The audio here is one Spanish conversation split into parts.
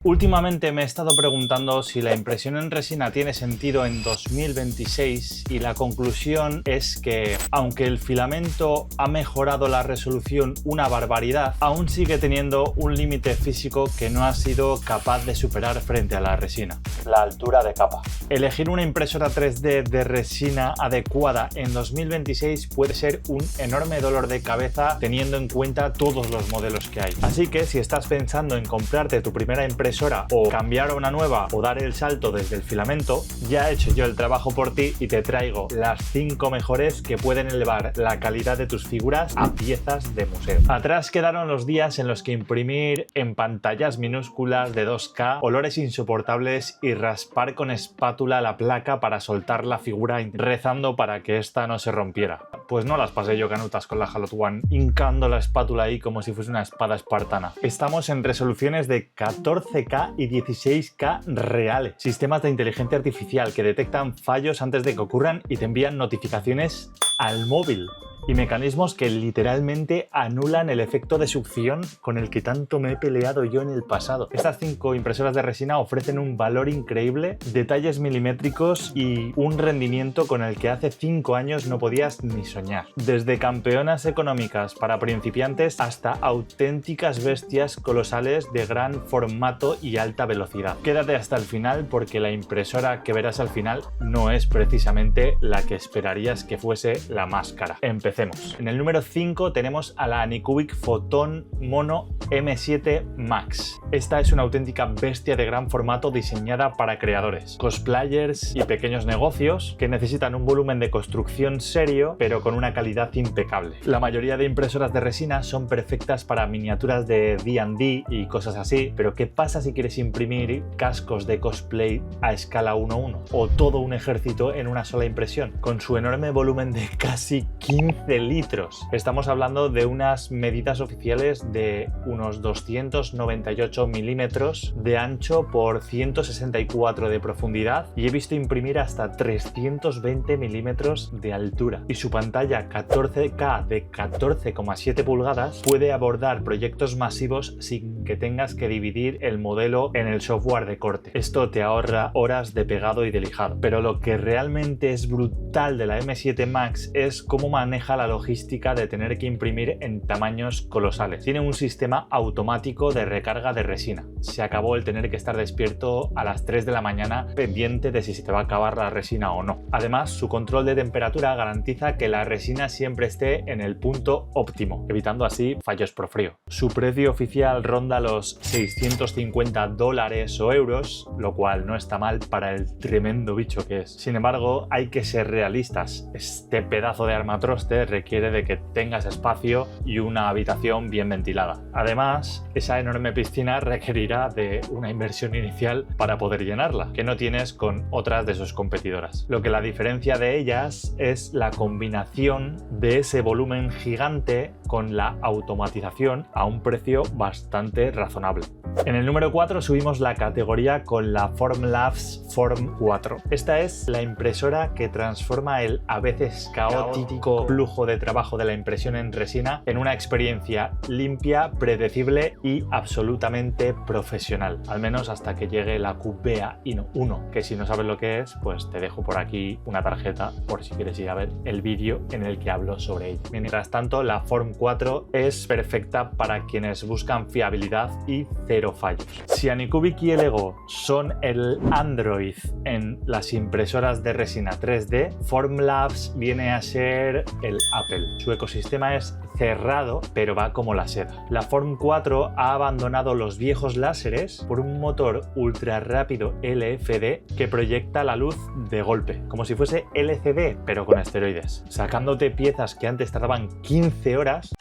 Últimamente me he estado preguntando si la impresión en resina tiene sentido en 2026 y la conclusión es que, aunque el filamento ha mejorado la resolución una barbaridad, aún sigue teniendo un límite físico que no ha sido capaz de superar frente a la resina: la altura de capa. Elegir una impresora 3D de resina adecuada en 2026 puede ser un enorme dolor de cabeza teniendo en cuenta todos los modelos que hay. Así que si estás pensando en comprarte tu primera impresora o cambiar a una nueva o dar el salto desde el filamento, ya he hecho yo el trabajo por ti y te traigo las 5 mejores que pueden elevar la calidad de tus figuras a piezas de museo. Atrás quedaron los días en los que imprimir en pantallas minúsculas de 2K, olores insoportables y raspar con espátula la placa para soltar la figura rezando para que esta no se rompiera. Pues no las pasé yo canutas con la Halot One, hincando la espátula ahí como si fuese una espada espartana. Estamos en resoluciones de 14K y 16K reales. Sistemas de inteligencia artificial que detectan fallos antes de que ocurran y te envían notificaciones al móvil. Y mecanismos que literalmente anulan el efecto de succión con el que tanto me he peleado yo en el pasado. Estas 5 impresoras de resina ofrecen un valor increíble, detalles milimétricos y un rendimiento con el que hace 5 años no podías ni soñar. Desde campeonas económicas para principiantes hasta auténticas bestias colosales de gran formato y alta velocidad. Quédate hasta el final porque la impresora que verás al final no es precisamente la que esperarías que fuese la más cara. Empecemos. En el número 5 tenemos a la Anycubic Photon Mono M7 Max. Esta es una auténtica bestia de gran formato diseñada para creadores, cosplayers y pequeños negocios que necesitan un volumen de construcción serio pero con una calidad impecable. La mayoría de impresoras de resina son perfectas para miniaturas de D&D y cosas así, pero ¿qué pasa si quieres imprimir cascos de cosplay a escala 1:1 o todo un ejército en una sola impresión? Con su enorme volumen de casi 15 litros. Estamos hablando de unas medidas oficiales de unos 298 milímetros de ancho por 164 de profundidad y he visto imprimir hasta 320 milímetros de altura. Y su pantalla 14K de 14,7 pulgadas puede abordar proyectos masivos sin que tengas que dividir el modelo en el software de corte. Esto te ahorra horas de pegado y de lijado. Pero lo que realmente es brutal de la M7 Max es cómo maneja la logística de tener que imprimir en tamaños colosales. Tiene un sistema automático de recarga de resina. Se acabó el tener que estar despierto a las 3 de la mañana pendiente de si se te va a acabar la resina o no. Además, su control de temperatura garantiza que la resina siempre esté en el punto óptimo, evitando así fallos por frío. Su precio oficial ronda los $650 o euros, lo cual no está mal para el tremendo bicho que es. Sin embargo, hay que ser realistas. Este pedazo de armatroste requiere de que tengas espacio y una habitación bien ventilada. Además, esa enorme piscina requerirá de una inversión inicial para poder llenarla, que no tienes con otras de sus competidoras. Lo que la diferencia de ellas es la combinación de ese volumen gigante con la automatización a un precio bastante razonable. En el número 4 subimos la categoría con la Formlabs Form 4. Esta es la impresora que transforma el a veces caótico flujo de trabajo de la impresión en resina en una experiencia limpia, predecible y absolutamente profesional. Al menos hasta que llegue la Cubea Inno 1, que si no sabes lo que es, pues te dejo por aquí una tarjeta por si quieres ir a ver el vídeo en el que hablo sobre ella. Mientras tanto, la Form 4 es perfecta para quienes buscan fiabilidad y cero fallos. Si Anycubic y Lego son el Android en las impresoras de resina 3D, Formlabs viene a ser el Apple. Su ecosistema es cerrado, pero va como la seda. La Form 4 ha abandonado los viejos láseres por un motor ultra rápido LFD que proyecta la luz de golpe, como si fuese LCD, pero con esteroides, sacándote piezas que antes tardaban 15 horas.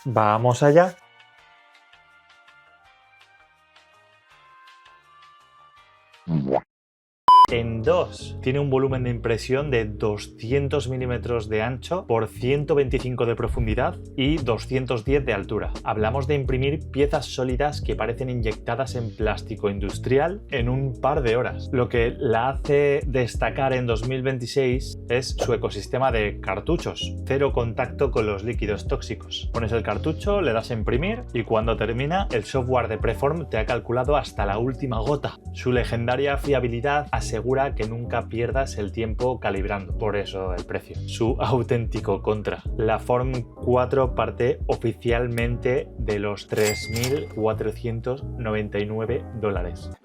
Vamos allá. en 2. Tiene un volumen de impresión de 200 milímetros de ancho por 125 de profundidad y 210 de altura. Hablamos de imprimir piezas sólidas que parecen inyectadas en plástico industrial en un par de horas. Lo que la hace destacar en 2026 es su ecosistema de cartuchos, cero contacto con los líquidos tóxicos. Pones el cartucho, le das a imprimir y cuando termina, el software de Preform te ha calculado hasta la última gota. Su legendaria fiabilidad asegura que nunca pierdas el tiempo calibrando, por eso el precio. Su auténtico contra. La Form 4 parte oficialmente de los $3.499.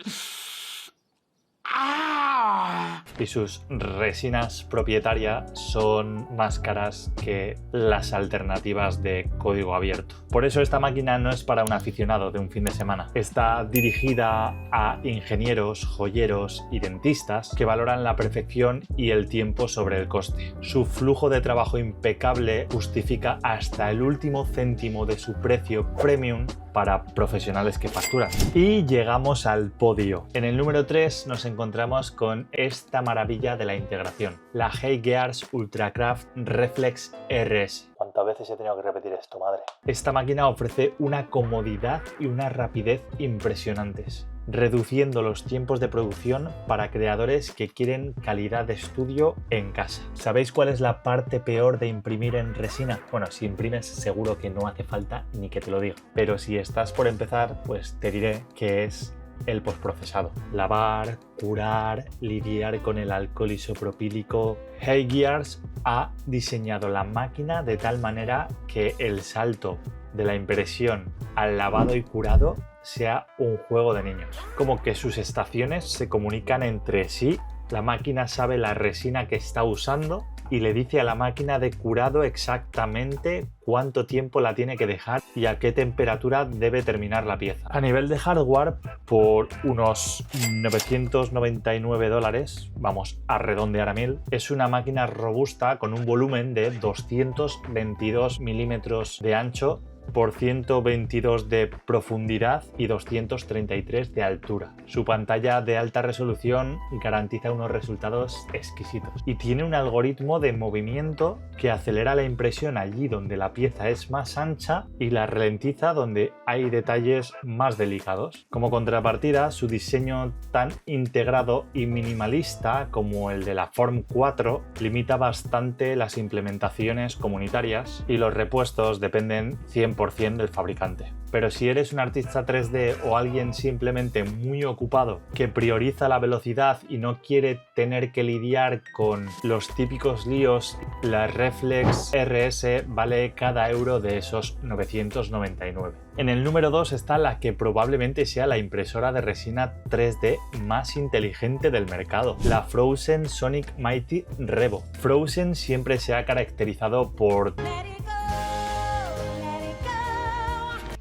Y sus resinas propietarias son más caras que las alternativas de código abierto. Por eso esta máquina no es para un aficionado de un fin de semana. Está dirigida a ingenieros, joyeros y dentistas que valoran la perfección y el tiempo sobre el coste. Su flujo de trabajo impecable justifica hasta el último céntimo de su precio premium para profesionales que facturan. Y llegamos al podio. En el número 3 nos encontramos con esta maravilla de la integración, la Heygears Ultracraft Reflex RS. ¿Cuántas veces he tenido que repetir esto, madre? Esta máquina ofrece una comodidad y una rapidez impresionantes, reduciendo los tiempos de producción para creadores que quieren calidad de estudio en casa. ¿Sabéis cuál es la parte peor de imprimir en resina? Bueno, si imprimes seguro que no hace falta ni que te lo diga, pero si estás por empezar, pues te diré que es el postprocesado. Lavar, curar, lidiar con el alcohol isopropílico. Heygears ha diseñado la máquina de tal manera que el salto de la impresión al lavado y curado sea un juego de niños. Como que sus estaciones se comunican entre sí, la máquina sabe la resina que está usando y le dice a la máquina de curado exactamente cuánto tiempo la tiene que dejar y a qué temperatura debe terminar la pieza. A nivel de hardware, por unos $999, vamos a redondear a 1000, es una máquina robusta con un volumen de 222 milímetros de ancho por 122 de profundidad y 233 de altura. Su pantalla de alta resolución garantiza unos resultados exquisitos y tiene un algoritmo de movimiento que acelera la impresión allí donde la pieza es más ancha y la ralentiza donde hay detalles más delicados. Como contrapartida, su diseño tan integrado y minimalista como el de la Form 4 limita bastante las implementaciones comunitarias y los repuestos dependen 100% del fabricante. Pero si eres un artista 3D o alguien simplemente muy ocupado que prioriza la velocidad y no quiere tener que lidiar con los típicos líos, la Reflex RS vale cada euro de esos 999. En el número 2 está la que probablemente sea la impresora de resina 3D más inteligente del mercado, la Phrozen Sonic Mighty Revo. Phrozen siempre se ha caracterizado por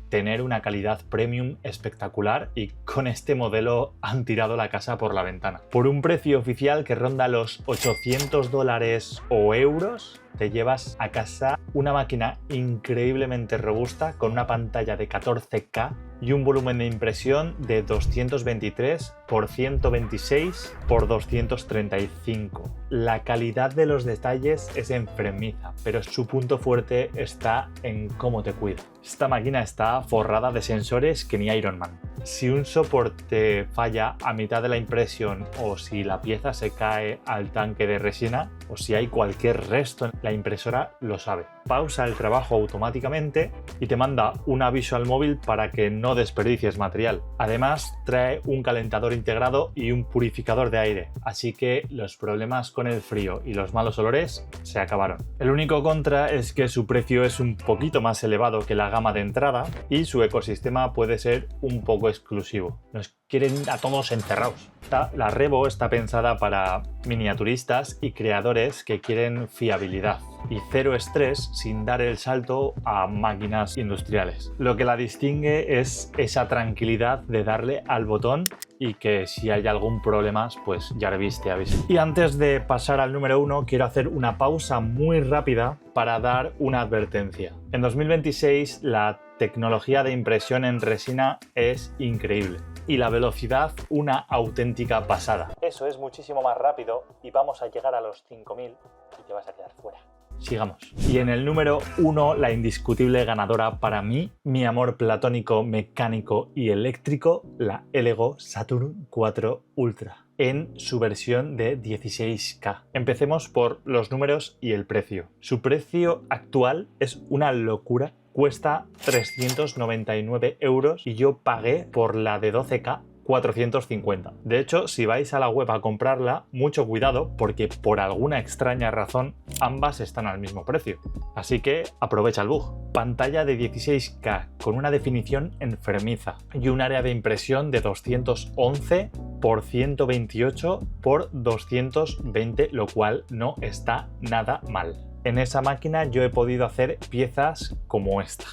tener una calidad premium espectacular y con este modelo han tirado la casa por la ventana. Por un precio oficial que ronda los $800 o euros, te llevas a casa una máquina increíblemente robusta con una pantalla de 14K y un volumen de impresión de 223 por 126 por 235. La calidad de los detalles es enfermiza, pero su punto fuerte está en cómo te cuida. Esta máquina está forrada de sensores que ni Iron Man. Si un soporte falla a mitad de la impresión o si la pieza se cae al tanque de resina o si hay cualquier resto, la impresora lo sabe. Pausa el trabajo automáticamente y te manda un aviso al móvil para que no desperdicies material. Además, trae un calentador integrado y un purificador de aire, así que los problemas con el frío y los malos olores se acabaron. El único contra es que su precio es un poquito más elevado que la gama de entrada y su ecosistema puede ser un poco exclusivo. Nos quieren a todos encerrados. La Revo está pensada para miniaturistas y creadores que quieren fiabilidad y cero estrés sin dar el salto a máquinas industriales. Lo que la distingue es esa tranquilidad de darle al botón y que si hay algún problema, pues ya te avisa. Y antes de pasar al número 1, quiero hacer una pausa muy rápida para dar una advertencia. En 2026 la tecnología de impresión en resina es increíble. y la velocidad una auténtica pasada. Eso es muchísimo más rápido y vamos a llegar a los 5000 y te vas a quedar fuera. Sigamos. Y en el número 1, la indiscutible ganadora para mí, mi amor platónico, mecánico y eléctrico, la LEGO Saturn 4 Ultra, en su versión de 16K. Empecemos por los números y el precio. Su precio actual es una locura. Cuesta 399 euros y yo pagué por la de 12K 450. De hecho, si vais a la web a comprarla, mucho cuidado porque por alguna extraña razón ambas están al mismo precio. Así que aprovecha el bug. Pantalla de 16K con una definición enfermiza y un área de impresión de 211 por 128 por 220, lo cual no está nada mal. En esa máquina yo he podido hacer piezas como esta.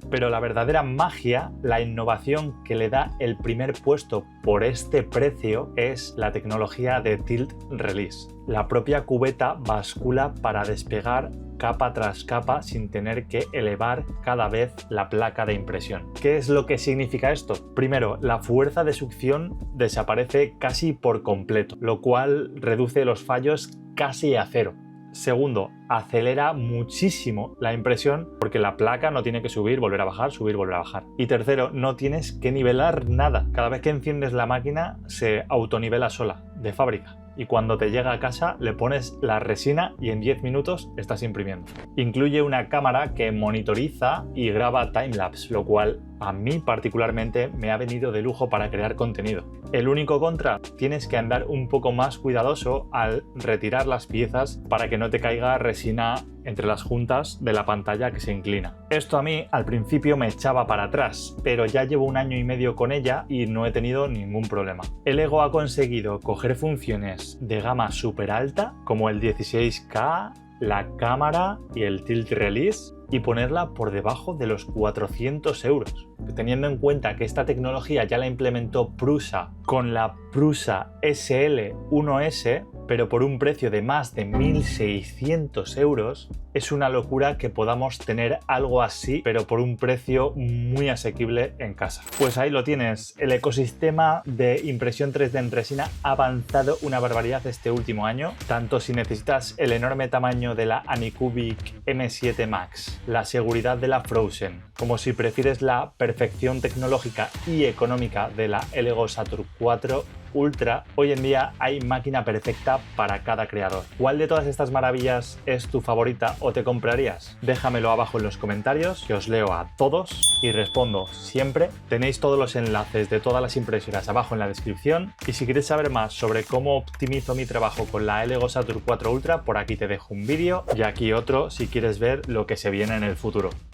Pero la verdadera magia, la innovación que le da el primer puesto por este precio es la tecnología de Tilt Release. La propia cubeta bascula para despegar capa tras capa sin tener que elevar cada vez la placa de impresión. ¿Qué es lo que significa esto? Primero, la fuerza de succión desaparece casi por completo, lo cual reduce los fallos casi a cero. Segundo, acelera muchísimo la impresión porque la placa no tiene que subir, volver a bajar, subir, volver a bajar. Y tercero, no tienes que nivelar nada. Cada vez que enciendes la máquina se autonivela sola, de fábrica. Y cuando te llega a casa le pones la resina y en 10 minutos estás imprimiendo. Incluye una cámara que monitoriza y graba timelapse, lo cual a mí particularmente me ha venido de lujo para crear contenido. El único contra, tienes que andar un poco más cuidadoso al retirar las piezas para que no te caiga resina entre las juntas de la pantalla que se inclina. Esto a mí al principio me echaba para atrás, pero ya llevo 1 año y medio con ella y no he tenido ningún problema. El LEGO ha conseguido coger funciones de gama súper alta como el 16K, la cámara y el Tilt Release y ponerla por debajo de los 400 euros. Teniendo en cuenta que esta tecnología ya la implementó Prusa con la Prusa SL1S, pero por un precio de más de 1.600 euros, es una locura que podamos tener algo así, pero por un precio muy asequible en casa. Pues ahí lo tienes, el ecosistema de impresión 3D en resina ha avanzado una barbaridad este último año, tanto si necesitas el enorme tamaño de la Anycubic M7 Max, la seguridad de la Frozen, como si prefieres la perfección tecnológica y económica de la LEGO Saturn 4 Ultra. Hoy en día hay máquina perfecta para cada creador. ¿Cuál de todas estas maravillas es tu favorita o te comprarías? Déjamelo abajo en los comentarios, que os leo a todos y respondo siempre. Tenéis todos los enlaces de todas las impresoras abajo en la descripción y si quieres saber más sobre cómo optimizo mi trabajo con la LEGO Saturn 4 Ultra, por aquí te dejo un vídeo y aquí otro si quieres ver lo que se viene en el futuro.